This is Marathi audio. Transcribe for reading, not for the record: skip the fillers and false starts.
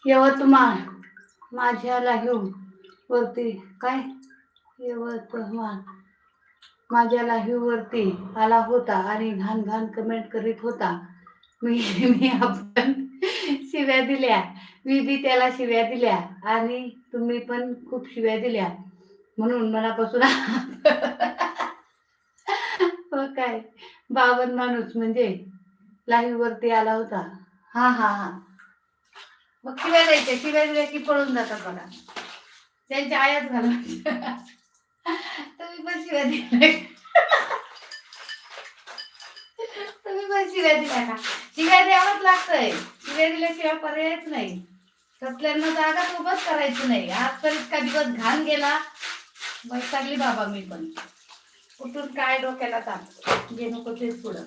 यवतमाळ माझ्या लाईव्ह वरती काय यवतमाळ माझ्या लाईव्ह वरती आला होता आणि घाण घाण कमेंट करीत होता. मी मी आपण शिव्या दिल्या. मी बी त्याला शिव्या दिल्या आणि तुम्ही पण खूप शिव्या दिल्या. म्हणून मनापासून हो काय? बावन माणूस म्हणजे लाईव्ह वरती आला होता. हा. मग शिव्या द्यायच्या. शिव्या दिल्या की पळून जातात बघा. त्यांच्या आयाच घालवायच्या. तुम्ही पण शिव्या दिल्या. तुम्ही पण शिव्या दिल्या का? शिव्या द्यावंच लागतंय. शिव्या दिल्याशिवाय पर्यायच नाही. कसल्यांना जागाच उभंच करायची नाही. आज तर इतका दिवस घाण गेला. वैतागली बाबा मी पण. कुठून काय डोक्याला ताप. जे नको तेच पुढं.